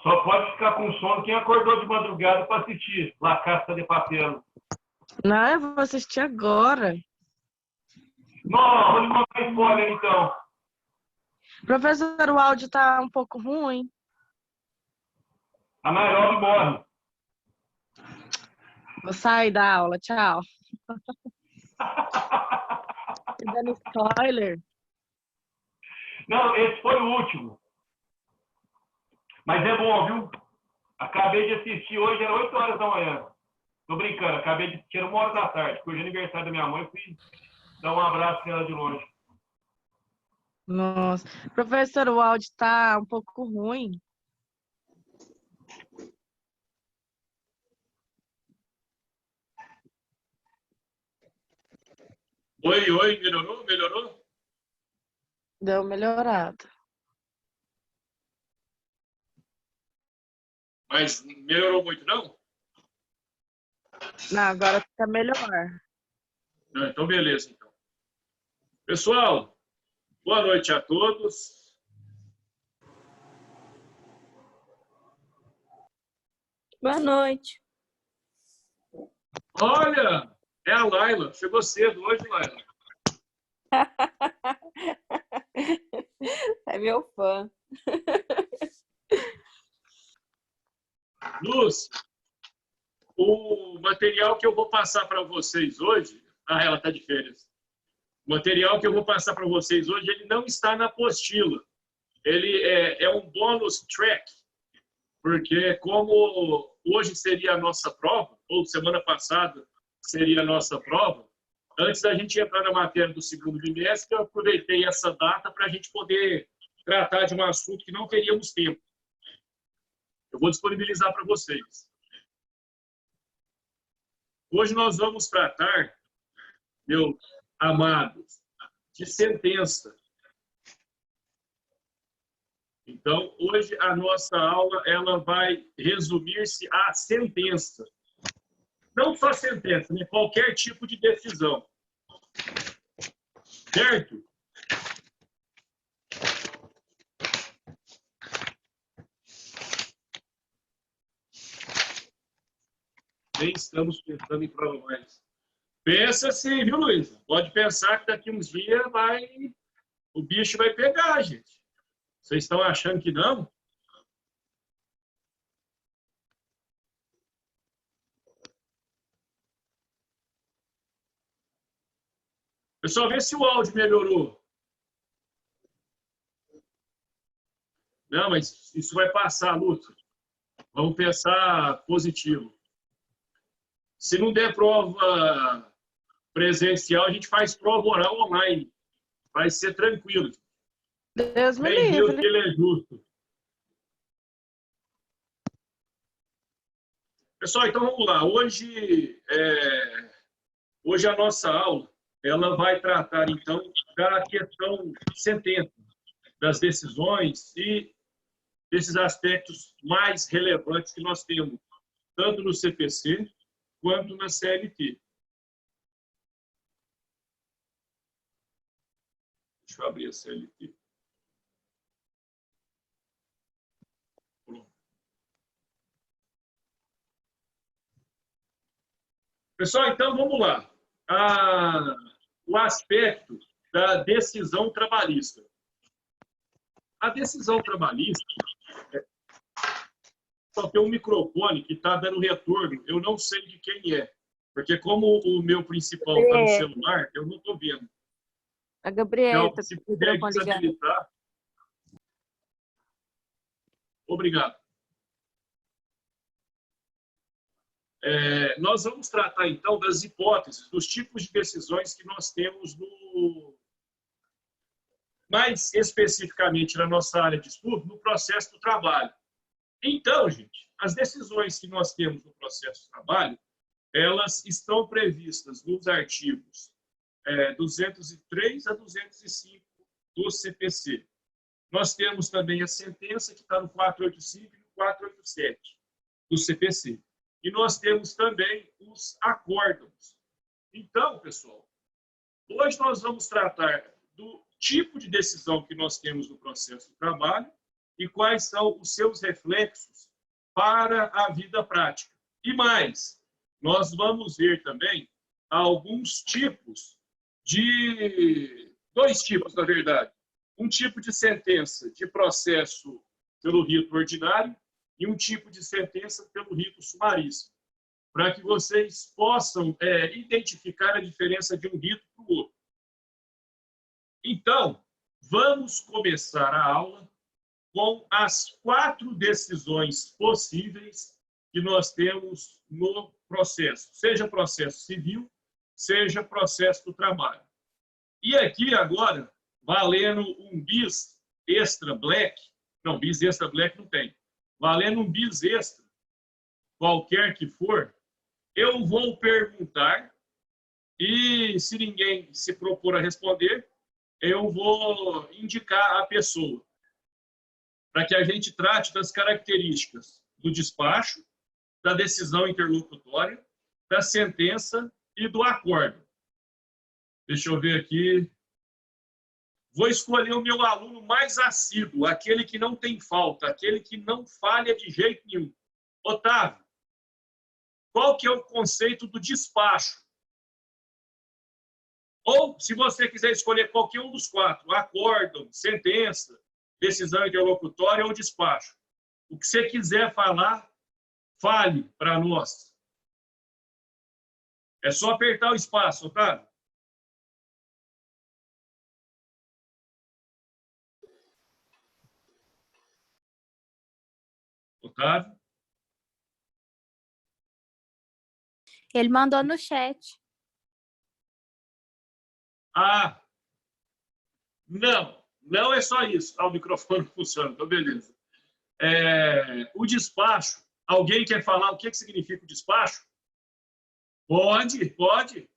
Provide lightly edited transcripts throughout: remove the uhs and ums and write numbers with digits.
Só pode ficar com sono quem acordou de madrugada para assistir La Casa de Papel. Não, eu vou assistir agora. Não, vou lhe contar spoiler, então. Professor, o áudio tá um pouco ruim. A Nairobi morre. Vou sair da aula, tchau. Tô dando spoiler. Não, esse foi o último. Mas é bom, viu? Acabei de assistir hoje, era 8 horas da manhã. Tô brincando, acabei de assistir 1 hora da tarde, porque hoje é aniversário da minha mãe, fui dar um abraço nela de longe. Nossa. Professor, o áudio tá um pouco ruim. Oi, melhorou? Melhorou? Deu uma melhorada. Mas melhorou muito, não? Não, agora tá melhor. Não, então beleza, então. Pessoal, boa noite a todos. Boa noite. Olha, é a Laila. Chegou cedo hoje, Laila. É meu fã. Luz, o material que eu vou passar para vocês hoje... Ah, ela está de férias. O material que eu vou passar para vocês hoje, ele não está na apostila. Ele é um bônus track, porque como hoje seria a nossa prova, ou semana passada seria a nossa prova, antes da gente entrar na matéria do segundo bimestre, eu aproveitei essa data para a gente poder tratar de um assunto que não teríamos tempo. Eu vou disponibilizar para vocês. Hoje nós vamos tratar, meus amados, de sentença. Então, hoje a nossa aula ela vai resumir-se à sentença. Não só sentença, né? Qualquer tipo de decisão. Certo? Nem estamos pensando em prova mais. Pensa assim, viu, Luísa? Pode pensar que daqui uns dias o bicho vai pegar, gente. Vocês estão achando que não? Pessoal, vê se o áudio melhorou. Não, mas isso vai passar, Lúcio. Vamos pensar positivo. Se não der prova presencial, a gente faz prova oral online. Vai ser tranquilo. Deus me Nem Deus livre. que ele é justo. Pessoal, então vamos lá. Hoje a nossa aula ela vai tratar, então, da questão sentença, das decisões e desses aspectos mais relevantes que nós temos, tanto no CPC quanto na CLT. Deixa eu abrir a CLT. Pronto. Pessoal, então vamos lá. O aspecto da decisão trabalhista. A decisão trabalhista, só tem um microfone que está dando retorno, eu não sei de quem é, porque como o meu principal está no celular, eu não estou vendo. A Gabriela. Então, se puder desabilitar. Obrigado. Nós vamos tratar, então, das hipóteses, dos tipos de decisões que nós temos mais especificamente na nossa área de estudo, no processo do trabalho. Então, gente, as decisões que nós temos no processo de trabalho, elas estão previstas nos artigos 203 a 205 do CPC. Nós temos também a sentença que está no 485 e no 487 do CPC. E nós temos também os acórdãos. Então, pessoal, Hoje nós vamos tratar do tipo de decisão que nós temos no processo de trabalho e quais são os seus reflexos para a vida prática. E mais, nós vamos ver também alguns tipos dois tipos, na verdade. Um tipo de sentença de processo pelo rito ordinário e um tipo de sentença pelo rito sumaríssimo, para que vocês possam identificar a diferença de um rito para o outro. Então, vamos começar a aula com as 4 decisões possíveis que nós temos no processo, seja processo civil, seja processo do trabalho. E aqui agora, valendo um bis extra black, não, bis extra black não tem, valendo um bis extra, qualquer que for, eu vou perguntar e se ninguém se propor a responder, eu vou indicar a pessoa para que a gente trate das características do despacho, da decisão interlocutória, da sentença e do acordo. Deixa eu ver aqui. Vou escolher o meu aluno mais assíduo, aquele que não tem falta, aquele que não falha de jeito nenhum. Otávio, qual que é o conceito do despacho? Ou, se você quiser escolher qualquer um dos 4, acórdão, sentença, decisão interlocutória ou despacho. O que você quiser falar, fale para nós. É só apertar o espaço, Otávio. Otávio? Ele mandou no chat. Ah, não é só isso. Ah, o microfone funciona, então beleza. O despacho, alguém quer falar o que significa o despacho? Pode.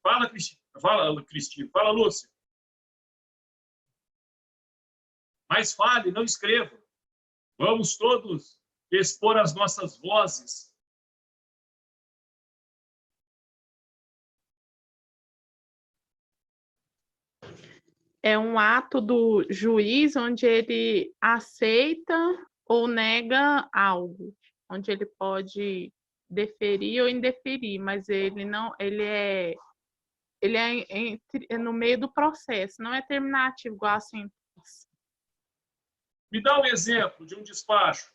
Fala, Cristina. Fala, Lúcia. Mas fale, não escreva. Vamos todos expor as nossas vozes. É um ato do juiz onde ele aceita ou nega algo, onde ele pode deferir ou indeferir, mas ele não, é no meio do processo, não é terminativo igual a sentença. Me dá um exemplo de um despacho.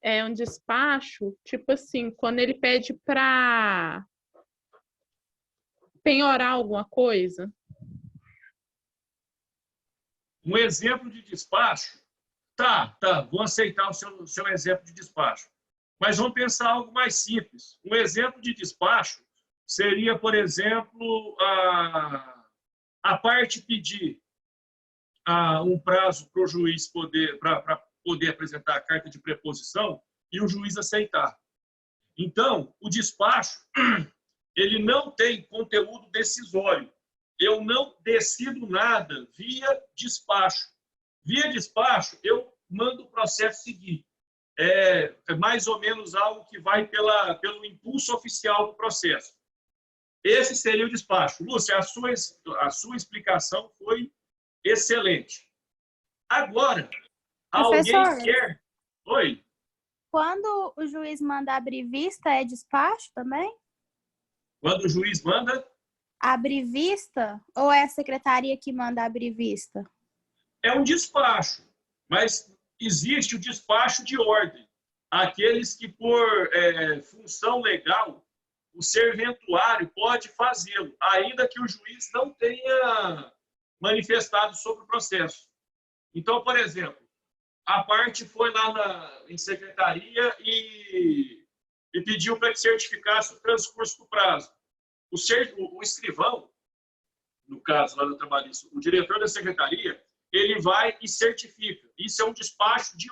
É um despacho, tipo assim, quando ele pede para penhorar alguma coisa. Um exemplo de despacho? Tá, vou aceitar o seu exemplo de despacho. Mas vamos pensar algo mais simples. Um exemplo de despacho seria, por exemplo, a parte pedir um prazo para o juiz para poder apresentar a carta de preposição e o juiz aceitar. Então, o despacho, ele não tem conteúdo decisório. Eu não decido nada via despacho. Via despacho, eu mando o processo seguir. É mais ou menos algo que vai pelo impulso oficial do processo. Esse seria o despacho. Lúcia, a sua explicação foi excelente. Agora, Professor, alguém quer... Oi? quando o juiz manda abrir vista, é despacho também? Quando o juiz manda... Abrir vista ou é a secretaria que manda abrir vista? É um despacho, mas existe o despacho de ordem. Aqueles que, por função legal, o serventuário pode fazê-lo, ainda que o juiz não tenha manifestado sobre o processo. Então, por exemplo, a parte foi lá em secretaria e pediu para que certificasse o transcurso do prazo. O escrivão, no caso lá do trabalhista, o diretor da secretaria, ele vai e certifica. Isso é um despacho de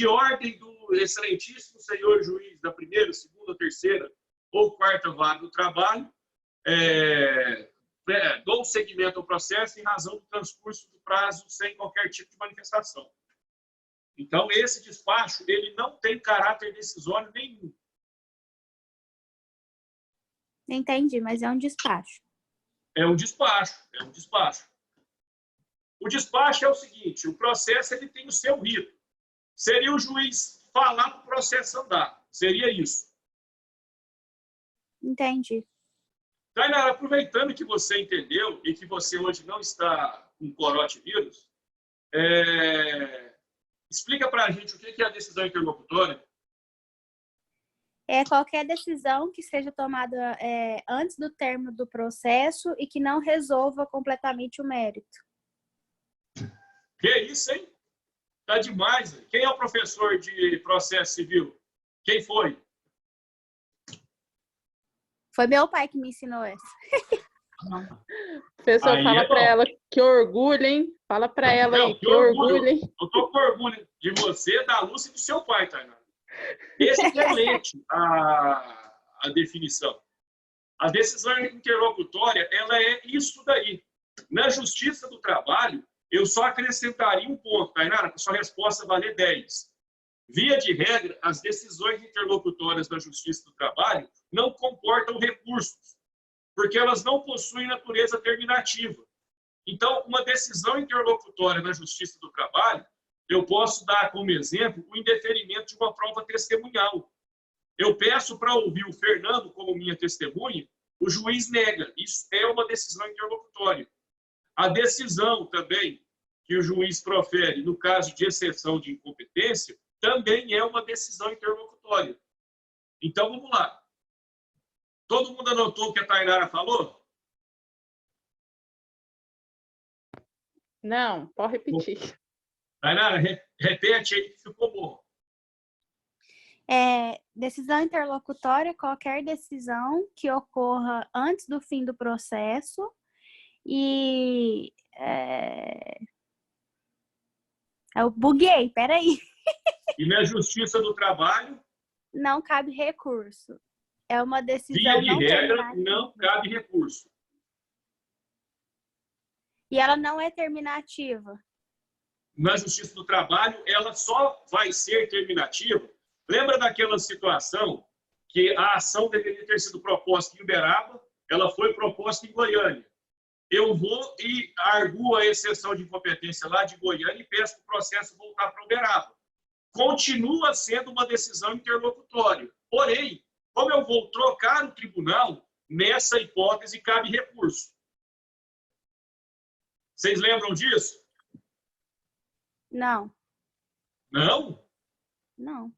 ordem do excelentíssimo senhor juiz da primeira, segunda, terceira ou quarta vara do trabalho, dou seguimento ao processo em razão do transcurso do prazo sem qualquer tipo de manifestação. Então, esse despacho, ele não tem caráter decisório nenhum. Entendi, mas é um despacho. É um despacho, é um despacho. O despacho é o seguinte, o processo ele tem o seu rito. Seria o juiz falar para o processo andar. Seria isso. Entendi. Tainara, aproveitando que você entendeu e que você hoje não está com coronavírus, explica para a gente o que é a decisão interlocutória. É qualquer decisão que seja tomada antes do término do processo e que não resolva completamente o mérito. Que isso, hein? Tá demais. Quem é o professor de processo civil? Quem foi? Foi meu pai que me ensinou essa. Professor, Aí fala é para bom. ela que orgulho, hein? Fala para ela Não, aí, que orgulho, hein? Eu tô com orgulho de você, da Lúcia e do seu pai, Tainara. Excelente a definição. A decisão interlocutória, ela é isso daí. Na Justiça do Trabalho, eu só acrescentaria um ponto, Tainara, para sua resposta valer 10. Via de regra, as decisões interlocutórias da Justiça do Trabalho não comportam recursos, porque elas não possuem natureza terminativa. Então, uma decisão interlocutória na Justiça do Trabalho, eu posso dar como exemplo o indeferimento de uma prova testemunhal. Eu peço para ouvir o Fernando como minha testemunha, o juiz nega. Isso é uma decisão interlocutória. A decisão também que o juiz profere no caso de exceção de incompetência também é uma decisão interlocutória. Então, vamos lá. Todo mundo anotou o que a Tainara falou? Não, pode repetir. Tainara, repete aí que ficou bom. Decisão interlocutória, qualquer decisão que ocorra antes do fim do processo e... Eu buguei, peraí. E na Justiça do Trabalho, Não cabe recurso. É uma via decisão de não regra, terminativa. não cabe recurso. E ela não é terminativa. Na Justiça do Trabalho, ela só vai ser terminativa. Lembra daquela situação que a ação deveria ter sido proposta em Uberaba, ela foi proposta em Goiânia. Eu vou e arguo a exceção de incompetência lá de Goiânia e peço para o processo voltar para Uberaba. Continua sendo uma decisão interlocutória. Porém, como eu vou trocar o tribunal, nessa hipótese cabe recurso. Vocês lembram disso? Não. Não? Não.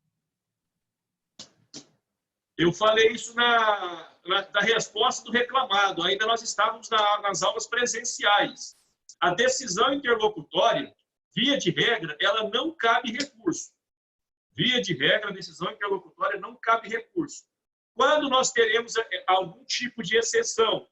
Eu falei isso na resposta do reclamado. Ainda nós estávamos nas aulas presenciais. A decisão interlocutória, via de regra, ela não cabe recurso. Via de regra, a decisão interlocutória não cabe recurso. Quando nós teremos algum tipo de exceção,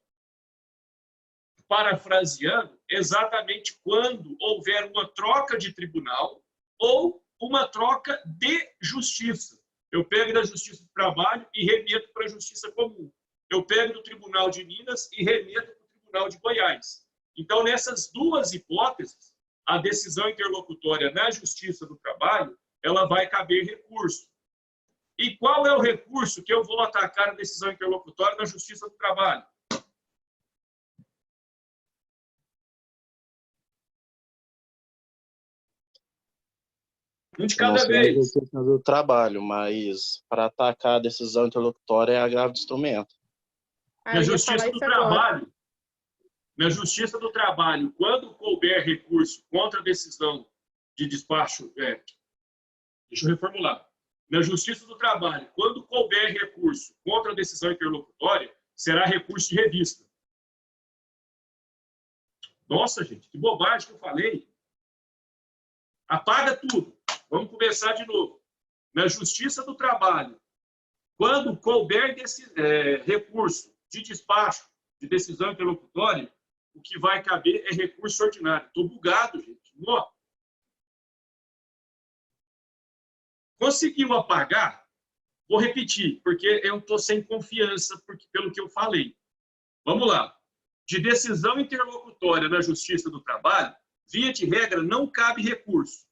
parafraseando, exatamente quando houver uma troca de tribunal ou uma troca de justiça. Eu pego da Justiça do Trabalho e remeto para a Justiça Comum. Eu pego do Tribunal de Minas e remeto para o Tribunal de Goiás. Então, nessas duas hipóteses, a decisão interlocutória na Justiça do Trabalho, ela vai caber recurso. E qual é o recurso que eu vou atacar a decisão interlocutória na Justiça do Trabalho? Um de cada vez. Justiça do Trabalho, mas para atacar a decisão interlocutória é agravo de instrumento. Ah, Na eu ia Justiça falar do isso agora. Trabalho, na Justiça do Trabalho, quando couber recurso contra a decisão de despacho, deixa eu reformular. Na Justiça do Trabalho, quando couber recurso contra a decisão interlocutória, será recurso de revista. Nossa, gente, que bobagem que eu falei. Apaga tudo. Vamos começar de novo. Na Justiça do Trabalho, quando couber recurso de despacho, de decisão interlocutória, o que vai caber é recurso ordinário. Estou bugado, gente. Ó. Conseguiu apagar? Vou repetir, porque eu estou sem confiança pelo que eu falei. Vamos lá. De decisão interlocutória na Justiça do Trabalho, via de regra, não cabe recurso.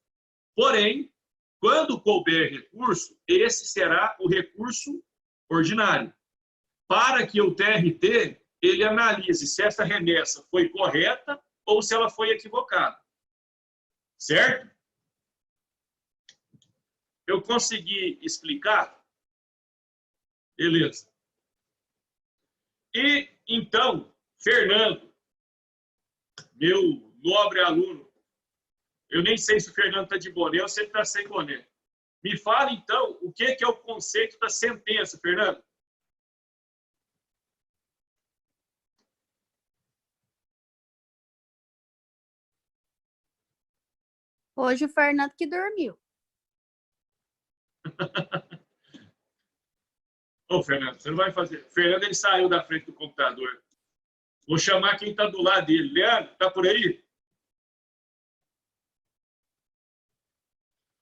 Porém, quando couber recurso, esse será o recurso ordinário. para que o TRT ele analise se essa remessa foi correta ou se ela foi equivocada. Certo? Eu consegui explicar? Beleza. E, então, Fernando, meu nobre aluno, eu nem sei se o Fernando está de boné ou se ele está sem boné. Me fala, então, o que é o conceito da sentença, Fernando? Hoje o Fernando que dormiu. Ô, Fernando, você não vai fazer. Fernando, ele saiu da frente do computador. Vou chamar quem está do lado dele. Leandro, tá por aí?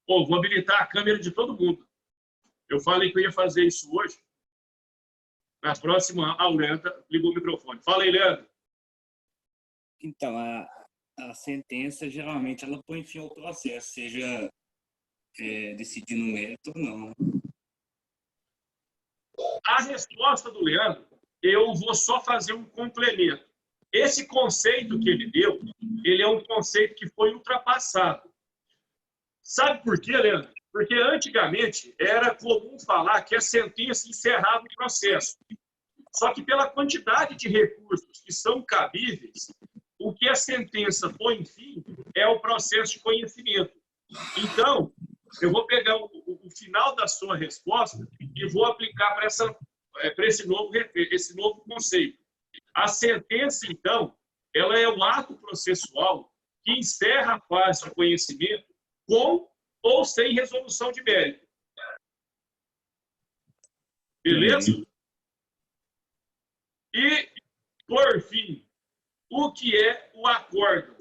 Pô, vou habilitar a câmera de todo mundo. Eu falei que eu ia fazer isso hoje. Na próxima aula, o Leandro ligou o microfone. Fala aí, Leandro. Então, a sentença, geralmente, ela põe fim ao processo, seja decidindo o mérito ou não. A resposta do Leandro, eu vou só fazer um complemento. Esse conceito que ele deu, ele é um conceito que foi ultrapassado. Sabe por quê, Leandro? Porque antigamente era comum falar que a sentença encerrava o processo. Só que pela quantidade de recursos que são cabíveis, o que a sentença põe fim é o processo de conhecimento. Então, eu vou pegar o final da sua resposta e vou aplicar para esse novo conceito. A sentença, então, ela é um ato processual que encerra a fase de conhecimento com ou sem resolução de mérito. Beleza? E, por fim, o que é o acórdão?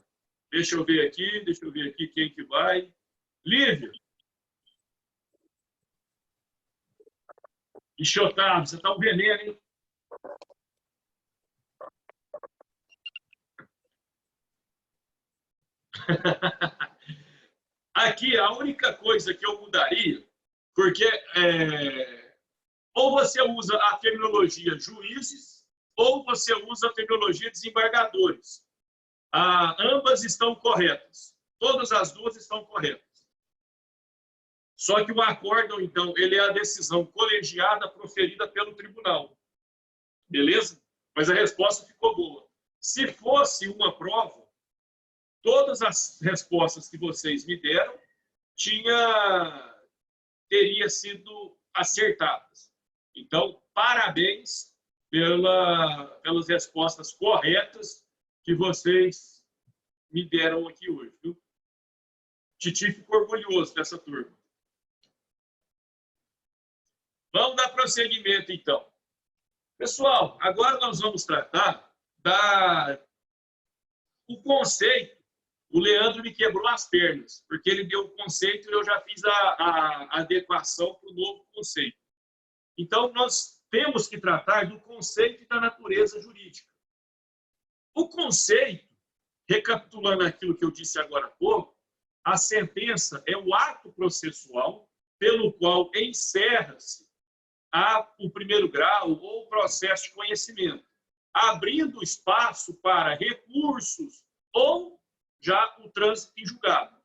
Deixa eu ver aqui quem que vai. Lívia. Ixi, Otávio, você tá um veneno, hein? Aqui, a única coisa que eu mudaria, porque ou você usa a terminologia juízes, ou você usa a terminologia desembargadores. Ambas estão corretas. Todas as duas estão corretas. Só que o acórdão, então, ele é a decisão colegiada proferida pelo tribunal. Beleza? Mas a resposta ficou boa. Se fosse uma prova, todas as respostas que vocês me deram teria sido acertadas. Então, parabéns pelas respostas corretas que vocês me deram aqui hoje. Viu? Titi ficou orgulhoso dessa turma. Vamos dar prosseguimento, então. Pessoal, agora nós vamos tratar o conceito. O Leandro me quebrou as pernas, porque ele deu o conceito e eu já fiz a adequação para o novo conceito. Então, nós temos que tratar do conceito e da natureza jurídica. O conceito, recapitulando aquilo que eu disse agora há pouco, a sentença é o ato processual pelo qual encerra-se o primeiro grau ou o processo de conhecimento, abrindo espaço para recursos ou já o trânsito em julgado.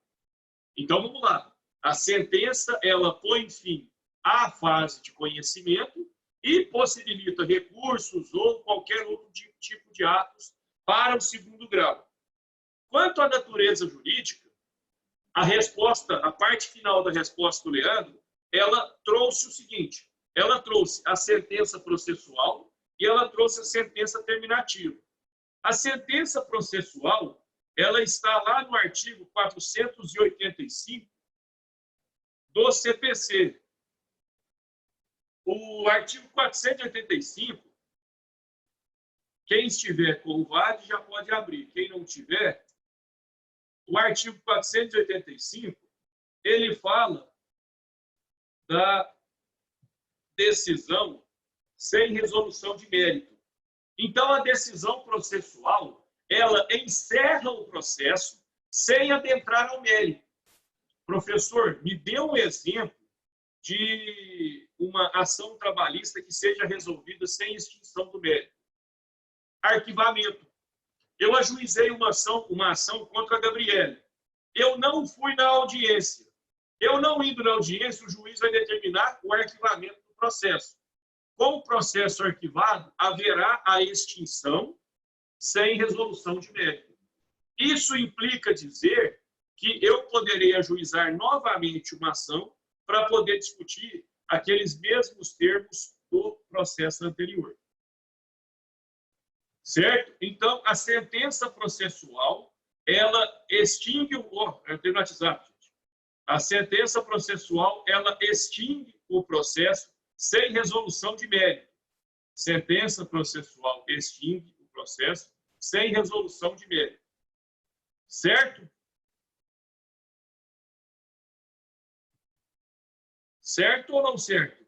Então, vamos lá. A sentença, ela põe fim à fase de conhecimento e possibilita recursos ou qualquer outro tipo de atos para o segundo grau. Quanto à natureza jurídica, a parte final da resposta do Leandro, ela trouxe o seguinte: ela trouxe a sentença processual e ela trouxe a sentença terminativa. A sentença processual, ela está lá no artigo 485 do CPC. O artigo 485, quem estiver com o VAD já pode abrir. Quem não tiver, o artigo 485, ele fala da decisão sem resolução de mérito. Então, a decisão processual, ela encerra o processo sem adentrar ao mérito. Professor, me dê um exemplo de uma ação trabalhista que seja resolvida sem extinção do mérito. Arquivamento. Eu ajuizei uma ação contra a Gabriele. Eu não fui na audiência. Eu não indo na audiência, o juiz vai determinar o arquivamento do processo. Com o processo arquivado, haverá a extinção sem resolução de mérito. Isso implica dizer que eu poderei ajuizar novamente uma ação para poder discutir aqueles mesmos termos do processo anterior. Certo? Então, a sentença processual, ela extingue tem no WhatsApp, gente. A sentença processual, ela extingue o processo sem resolução de mérito. Sentença processual extingue o processo sem resolução de mérito. Certo? Certo ou não certo?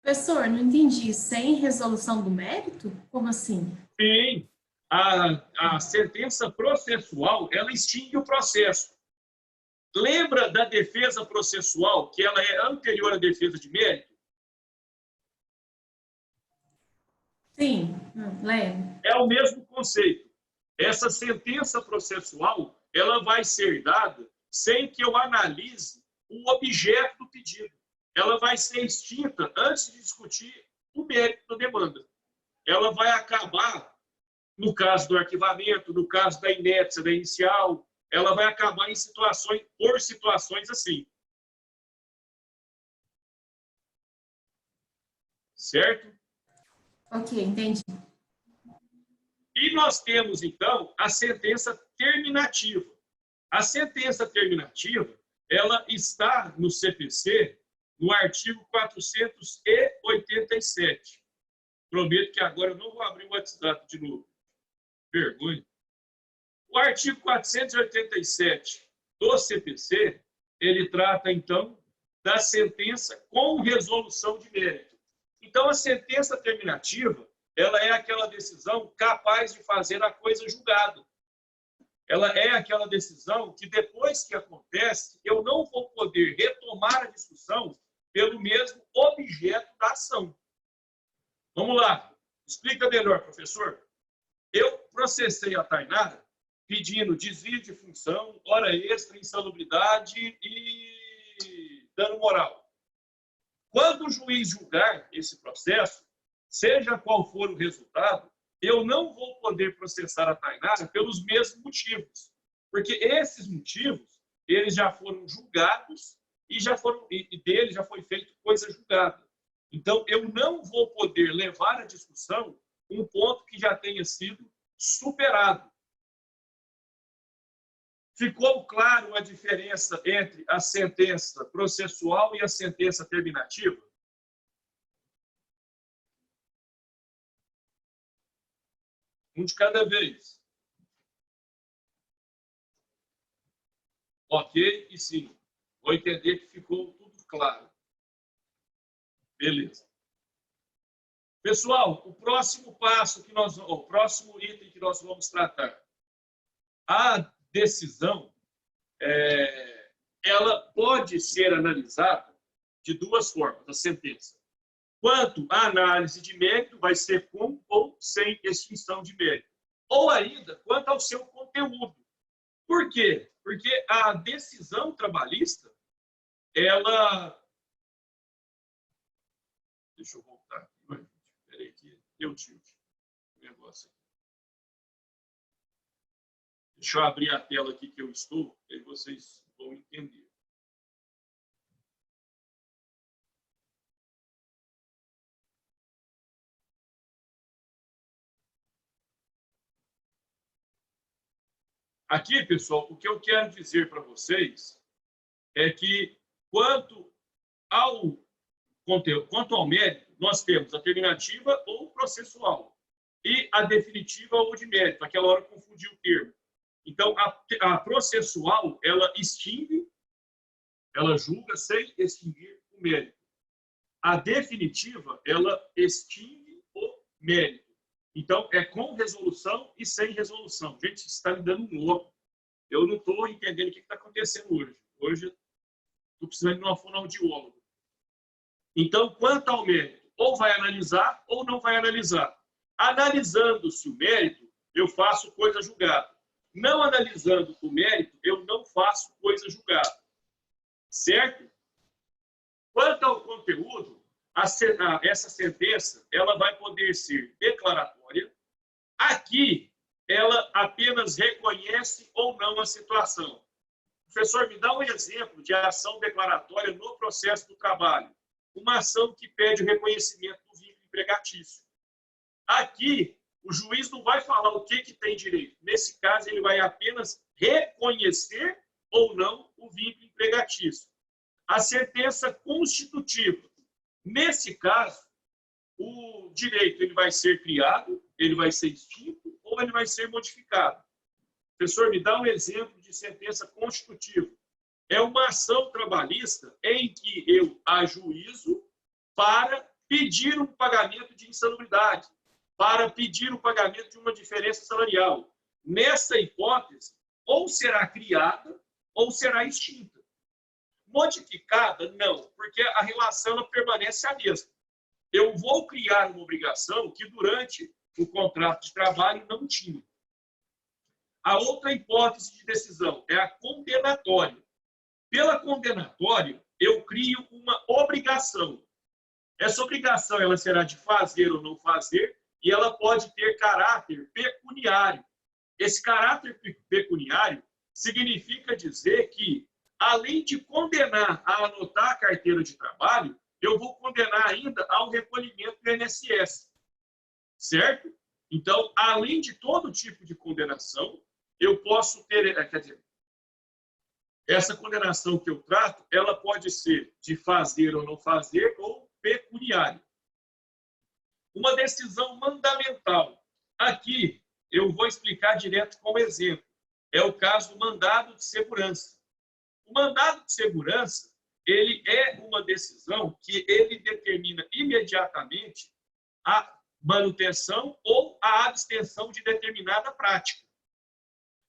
Professor, não entendi. Sem resolução do mérito? Como assim? Sim. A sentença processual, ela extingue o processo. Lembra da defesa processual, que ela é anterior à defesa de mérito? Sim, lembro. É o mesmo conceito. Essa sentença processual, ela vai ser dada sem que eu analise o objeto do pedido. Ela vai ser extinta antes de discutir o mérito da demanda. Ela vai acabar, no caso do arquivamento, no caso da inépcia, da inicial, ela vai acabar em situações assim. Certo? Ok, entendi. E nós temos, então, a sentença terminativa. A sentença terminativa, ela está no CPC, no artigo 487. Prometo que agora eu não vou abrir o WhatsApp de novo. Vergonha. O artigo 487 do CPC, ele trata, então, da sentença com resolução de mérito. Então, a sentença terminativa, ela é aquela decisão capaz de fazer a coisa julgada. Ela é aquela decisão que, depois que acontece, eu não vou poder retomar a discussão pelo mesmo objeto da ação. Vamos lá. Explica melhor, professor. Eu processei a Tainara pedindo desvio de função, hora extra, insalubridade e dano moral. Quando o juiz julgar esse processo, seja qual for o resultado, eu não vou poder processar a Tainara pelos mesmos motivos, porque esses motivos, eles já foram julgados e dele já foi feito coisa julgada. Então, eu não vou poder levar à discussão um ponto que já tenha sido superado. Ficou claro a diferença entre a sentença processual e a sentença terminativa? Um de cada vez. Ok e sim. Vou entender que ficou tudo claro. Beleza. Pessoal, o próximo passo o próximo item que nós vamos tratar. A decisão, ela pode ser analisada de duas formas, a sentença. Quanto à análise de mérito, vai ser com ou sem extinção de mérito. Ou ainda, quanto ao seu conteúdo. Por quê? Porque a decisão trabalhista, ela... Deixa eu voltar aqui. Espera aí que deu tilt. Negócio aqui. Deixa eu abrir a tela aqui que eu estou, e aí vocês vão entender. Aqui, pessoal, o que eu quero dizer para vocês é que, quanto ao conteúdo, quanto ao mérito, nós temos a terminativa ou processual e a definitiva ou de mérito. Aquela hora eu confundi o termo. Então, a processual, ela extingue, ela julga sem extinguir o mérito. A definitiva, ela extingue o mérito. Então, é com resolução e sem resolução. Gente, isso está me dando um louco. Eu não estou entendendo o que está acontecendo hoje. Hoje, estou precisando de uma fonoaudióloga. Então, quanto ao mérito, ou vai analisar ou não vai analisar. Analisando-se o mérito, eu faço coisa julgada. Não analisando o mérito, eu não faço coisa julgada. Certo? Quanto ao conteúdo, essa sentença ela vai poder ser declaratória. Aqui, ela apenas reconhece ou não a situação. Professor, me dá um exemplo de ação declaratória no processo do trabalho. Uma ação que pede o reconhecimento do vínculo empregatício. Aqui, o juiz não vai falar o que tem direito. Nesse caso, ele vai apenas reconhecer ou não o vínculo empregatício. A sentença constitutiva. Nesse caso, o direito ele vai ser criado, ele vai ser extinto ou ele vai ser modificado. Professor, me dá um exemplo de sentença constitutiva. É uma ação trabalhista em que eu ajuizo para pedir um pagamento de insalubridade, para pedir o pagamento de uma diferença salarial. Nessa hipótese, ou será criada ou será extinta. Modificada, não, porque a relação ela permanece a mesma. Eu vou criar uma obrigação que durante o contrato de trabalho não tinha. A outra hipótese de decisão é a condenatória. Pela condenatória, eu crio uma obrigação. Essa obrigação ela será de fazer ou não fazer e ela pode ter caráter pecuniário. Esse caráter pecuniário significa dizer que, além de condenar a anotar a carteira de trabalho, eu vou condenar ainda ao recolhimento do INSS. Certo? Então, além de todo tipo de condenação, eu posso ter, quer dizer, essa condenação que eu trato, ela pode ser de fazer ou não fazer ou pecuniária. Uma decisão mandamental. Aqui, eu vou explicar direto com o exemplo. É o caso do mandado de segurança. O mandado de segurança, ele é uma decisão que ele determina imediatamente a manutenção ou a abstenção de determinada prática.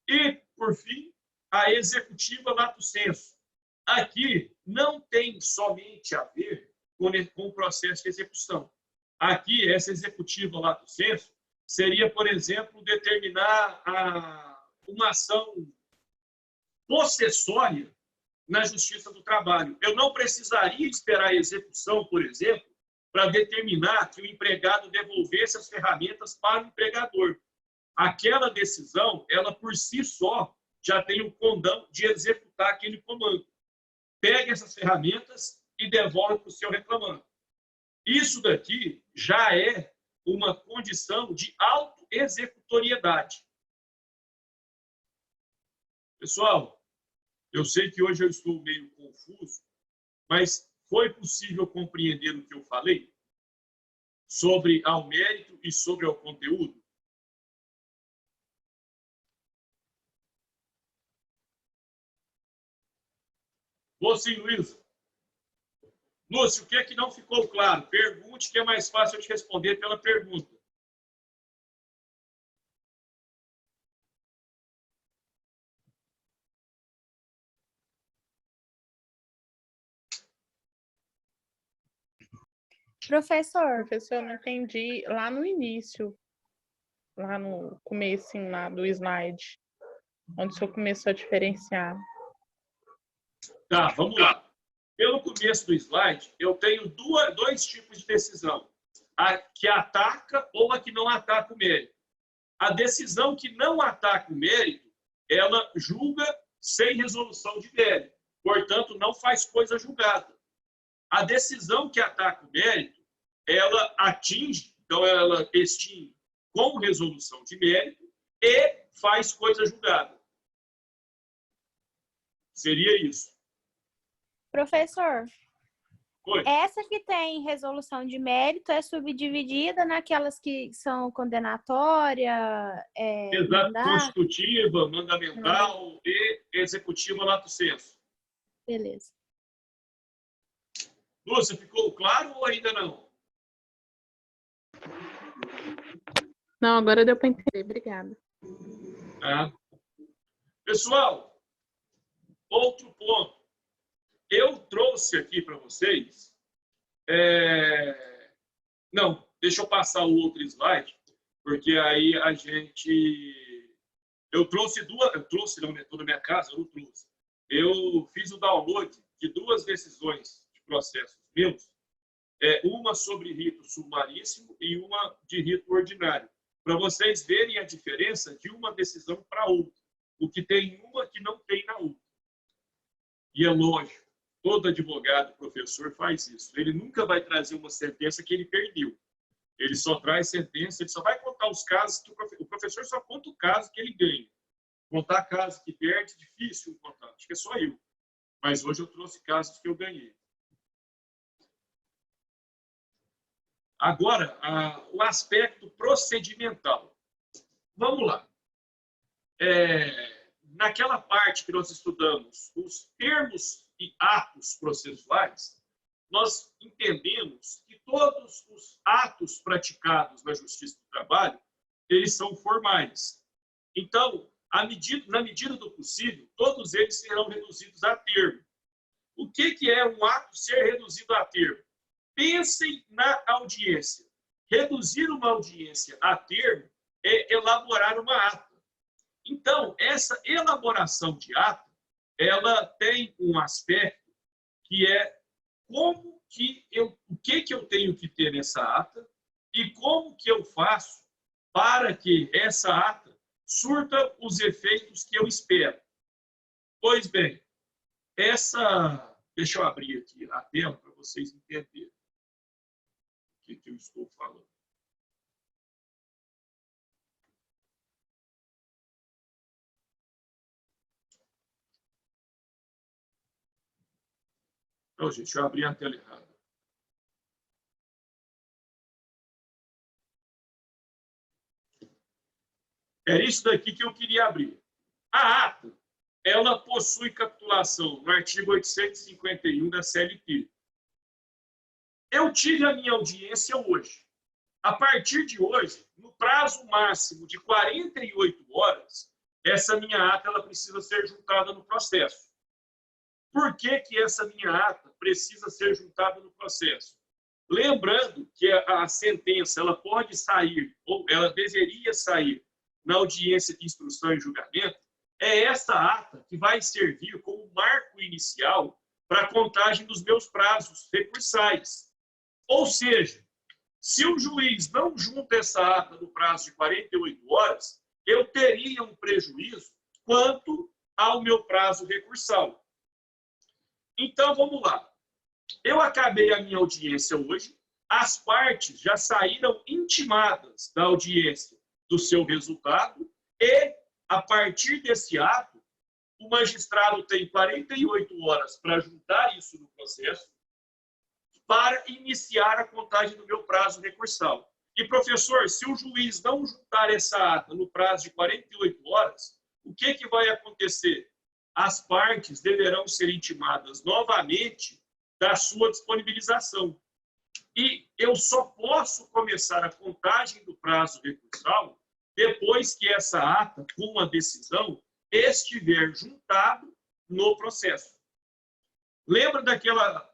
E, por fim, a executiva lato sensu. Aqui não tem somente a ver com o processo de execução. Aqui, essa executiva lato sensu seria, por exemplo, determinar uma ação possessória na Justiça do Trabalho. Eu não precisaria esperar a execução, por exemplo, para determinar que o empregado devolvesse as ferramentas para o empregador. Aquela decisão, ela por si só, já tem o condão de executar aquele comando. Pegue essas ferramentas e devolve para o seu reclamante. Isso daqui já é uma condição de autoexecutoriedade. Pessoal, eu sei que hoje eu estou meio confuso, mas foi possível compreender o que eu falei sobre ao mérito e sobre ao conteúdo? Vou sim, Luísa. Lúcio, o que é que não ficou claro? Pergunte, que é mais fácil eu te responder pela pergunta. Professor, Professor, eu não entendi lá no início, lá no comecinho lá do slide, onde o senhor começou a diferenciar. Tá, vamos lá. Pelo começo do slide, eu tenho dois tipos de decisão. A que ataca ou a que não ataca o mérito. A decisão que não ataca o mérito, ela julga sem resolução de mérito. Portanto, não faz coisa julgada. A decisão que ataca o mérito, ela atinge, então ela extingue com resolução de mérito e faz coisa julgada. Seria isso. professor, Oi. essa que tem resolução de mérito é subdividida naquelas que são condenatória, Exato, mandado? constitutiva, mandamental e executiva lato sensu. Beleza. Lúcia, ficou claro ou ainda não? Não, agora deu para entender. Obrigada. Tá. Pessoal, outro ponto. Eu trouxe aqui para vocês Não, deixa eu passar o outro slide, porque aí a gente... Eu trouxe duas... Eu trouxe, não, estou na minha casa, eu não trouxe. Eu fiz o download de duas decisões de processos meus, uma sobre rito sumaríssimo e uma de rito ordinário, para vocês verem a diferença de uma decisão para outra, o que tem uma que não tem na outra. E é lógico, todo advogado, professor faz isso. Ele nunca vai trazer uma sentença que ele perdeu. Ele só traz sentença, ele só vai contar os casos que o professor só conta o caso que ele ganha. Contar casos que perde, difícil contar. Acho que é só eu. Mas hoje eu trouxe casos que eu ganhei. Agora, o aspecto procedimental. Vamos lá. Naquela parte que nós estudamos os termos e atos processuais, nós entendemos que todos os atos praticados na Justiça do Trabalho, eles são formais. Então, na medida do possível, todos eles serão reduzidos a termo. O que é um ato ser reduzido a termo? Pensem na audiência. Reduzir uma audiência a termo é elaborar uma ata. Então, essa elaboração de ata, ela tem um aspecto que é o que eu tenho que ter nessa ata e como que eu faço para que essa ata surta os efeitos que eu espero. Pois bem, deixa eu abrir aqui a tela para vocês entenderem o que eu estou falando. Não, gente, eu abri a tela errada. É isso daqui que eu queria abrir. A ata, ela possui capitulação no artigo 851 da CLT. Eu tive a minha audiência hoje. A partir de hoje, no prazo máximo de 48 horas, essa minha ata ela precisa ser juntada no processo. Por que essa minha ata precisa ser juntada no processo? Lembrando que a sentença ela pode sair, ou ela deveria sair, na audiência de instrução e julgamento, é essa ata que vai servir como marco inicial para a contagem dos meus prazos recursais. Ou seja, se o juiz não junta essa ata no prazo de 48 horas, eu teria um prejuízo quanto ao meu prazo recursal. Então, vamos lá. Eu acabei a minha audiência hoje, as partes já saíram intimadas da audiência do seu resultado e, a partir desse ato, o magistrado tem 48 horas para juntar isso no processo para iniciar a contagem do meu prazo recursal. E, professor, se o juiz não juntar essa ata no prazo de 48 horas, o que vai acontecer? As partes deverão ser intimadas novamente da sua disponibilização. E eu só posso começar a contagem do prazo recursal depois que essa ata, com a decisão, estiver juntado no processo. Lembra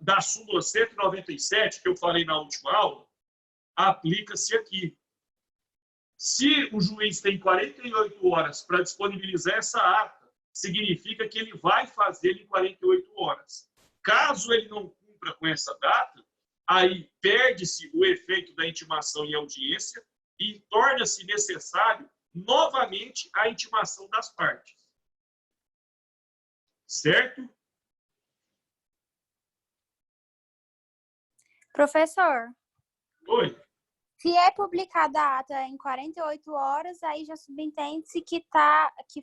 da súmula 197 que eu falei na última aula? Aplica-se aqui. Se o juiz tem 48 horas para disponibilizar essa ata, significa que ele vai fazer em 48 horas. Caso ele não cumpra com essa data, aí perde-se o efeito da intimação em audiência e torna-se necessário novamente a intimação das partes. Certo? Professor, Oi. se é publicada a ata em 48 horas, aí já subentende-se que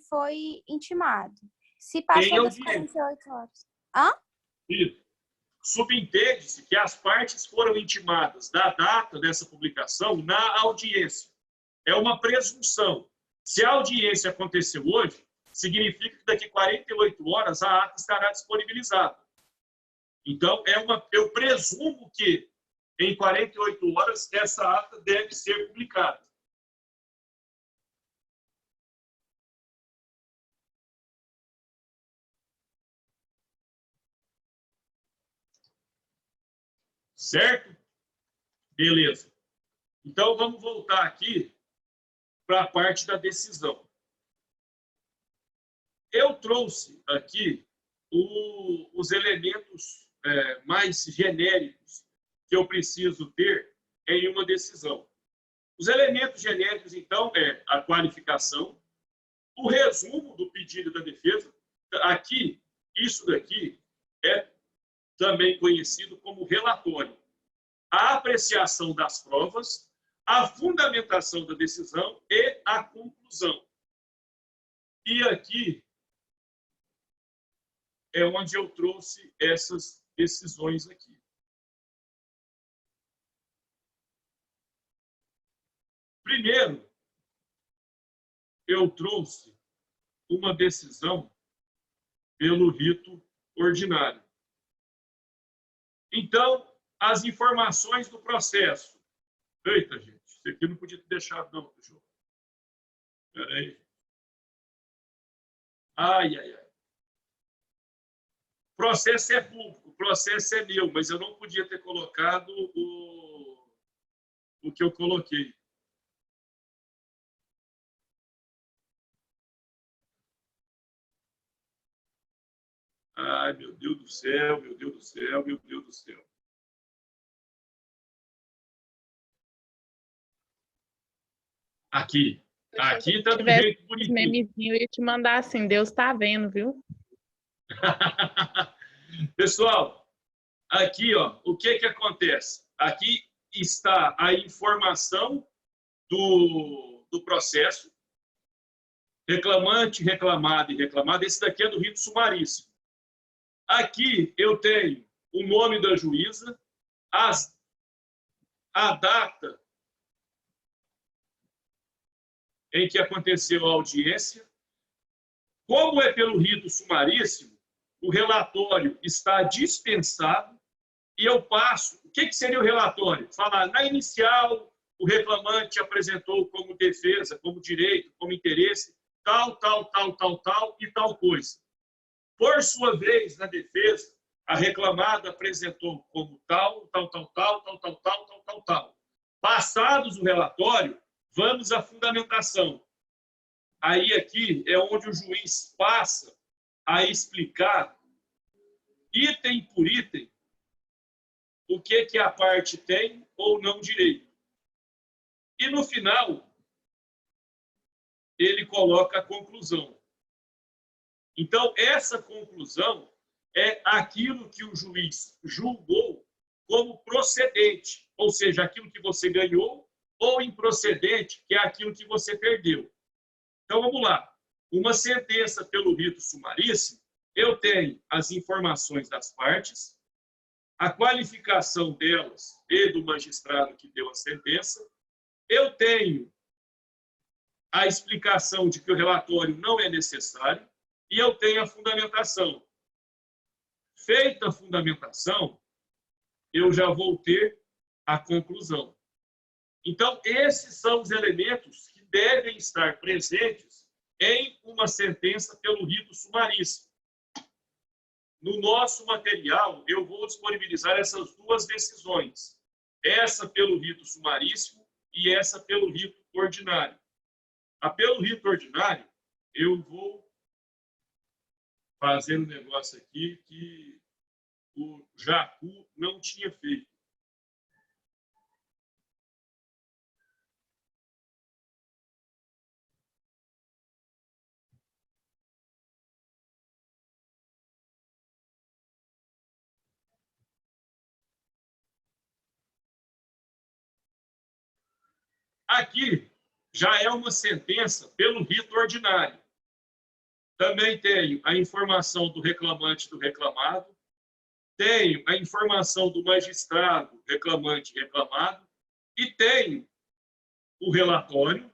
foi intimado. Se passou das 48 horas. Hã? Isso. Subentende-se que as partes foram intimadas da data dessa publicação na audiência. É uma presunção. Se a audiência aconteceu hoje, significa que daqui a 48 horas a ata estará disponibilizada. Então, eu presumo que em 48 horas essa ata deve ser publicada. Certo? Beleza. Então, vamos voltar aqui para a parte da decisão. Eu trouxe aqui os elementos mais genéricos que eu preciso ter em uma decisão. Os elementos genéricos, então, é a qualificação, o resumo do pedido da defesa. Aqui, isso daqui é também conhecido como relatório. A apreciação das provas, a fundamentação da decisão e a conclusão. E aqui é onde eu trouxe essas decisões aqui. Primeiro, eu trouxe uma decisão pelo rito ordinário. Então, as informações do processo. Eita, gente, isso aqui não podia ter deixado, não, João. Espera aí. Ai, ai, ai. O processo é público, o processo é meu, mas eu não podia ter colocado o que eu coloquei. Ai, meu Deus do céu, meu Deus do céu, meu Deus do céu. Aqui. Aqui tá do jeito bonitinho. Memezinho, eu ia te mandar assim, Deus tá vendo, viu? Pessoal, aqui, ó, o que acontece? Aqui está a informação do processo, reclamante, reclamado e reclamado. Esse daqui é do rito sumaríssimo. Aqui eu tenho o nome da juíza, a data em que aconteceu a audiência. Como é pelo rito sumaríssimo, o relatório está dispensado e eu passo... O que seria o relatório? Falar, na inicial, o reclamante apresentou como defesa, como direito, como interesse, tal e tal coisa. Por sua vez, na defesa, a reclamada apresentou como tal. Passados o relatório, vamos à fundamentação. Aí aqui é onde o juiz passa a explicar, item por item, o que a parte tem ou não direito. E no final, ele coloca a conclusão. Então, essa conclusão é aquilo que o juiz julgou como procedente, ou seja, aquilo que você ganhou, ou improcedente, que é aquilo que você perdeu. Então, vamos lá. Uma sentença pelo rito sumaríssimo, eu tenho as informações das partes, a qualificação delas e do magistrado que deu a sentença, eu tenho a explicação de que o relatório não é necessário, e eu tenho a fundamentação. Feita a fundamentação, eu já vou ter a conclusão. Então, esses são os elementos que devem estar presentes em uma sentença pelo rito sumaríssimo. No nosso material, eu vou disponibilizar essas duas decisões. Essa pelo rito sumaríssimo e essa pelo rito ordinário. A pelo rito ordinário, eu vou fazer um negócio aqui que o Jacu não tinha feito. Aqui já é uma sentença pelo rito ordinário. Também tenho a informação do reclamante e do reclamado, tenho a informação do magistrado, reclamante e reclamado, e tenho o relatório,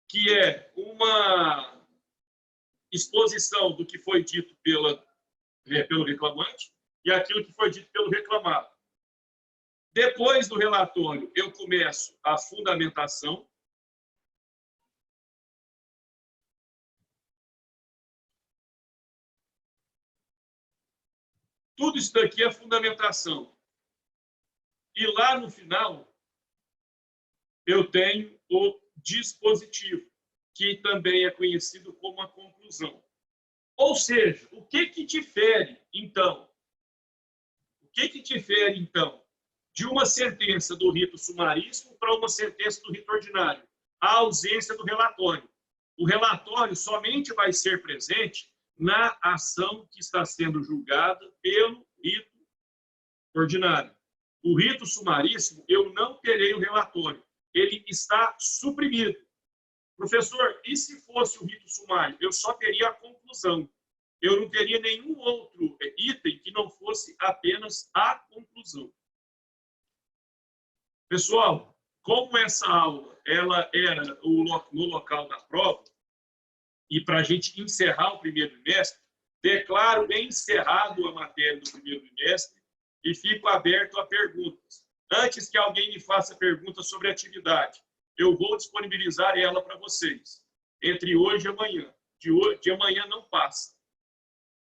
que é uma exposição do que foi dito pelo reclamante e aquilo que foi dito pelo reclamado. Depois do relatório, eu começo a fundamentação. Tudo isso daqui é fundamentação. E lá no final, eu tenho o dispositivo, que também é conhecido como a conclusão. Ou seja, o que difere, então? O que difere, então, de uma sentença do rito sumaríssimo para uma sentença do rito ordinário? A ausência do relatório. O relatório somente vai ser presente na ação que está sendo julgada pelo rito ordinário. O rito sumaríssimo, eu não terei o relatório. Ele está suprimido. Professor, e se fosse o rito sumário? Eu só teria a conclusão. Eu não teria nenhum outro item que não fosse apenas a conclusão. Pessoal, como essa aula ela era no local da prova, e para a gente encerrar o primeiro bimestre, declaro encerrado a matéria do primeiro bimestre e fico aberto a perguntas. Antes que alguém me faça pergunta sobre a atividade, eu vou disponibilizar ela para vocês, entre hoje e amanhã. De amanhã não passa.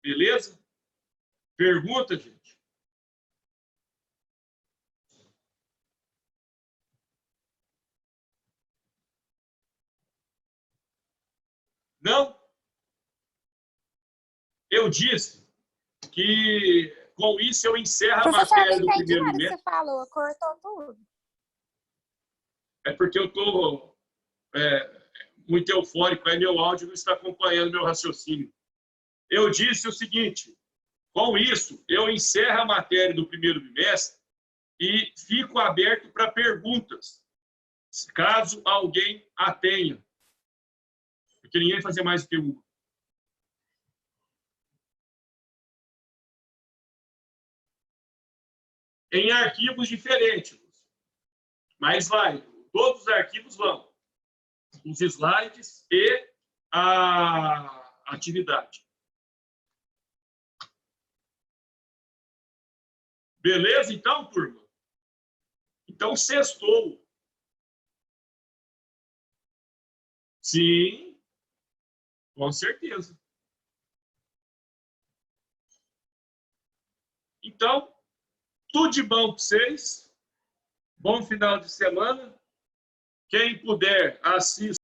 Beleza? Pergunta, gente? Não? Eu disse que, com isso, eu encerro a Professor, matéria não do entendi primeiro nada que bimestre. você falou, cortou tudo. É porque eu estou muito eufórico, aí meu áudio não está acompanhando meu raciocínio. Eu disse o seguinte, com isso, eu encerro a matéria do primeiro bimestre e fico aberto para perguntas, caso alguém a tenha. Porque ninguém vai fazer mais do que uma. Em arquivos diferentes. Mas vai, todos os arquivos vão. Os slides e a atividade. Beleza, então, turma? Então, sextou. Sim, com certeza. Então, tudo de bom para vocês. Bom final de semana. Quem puder, assista.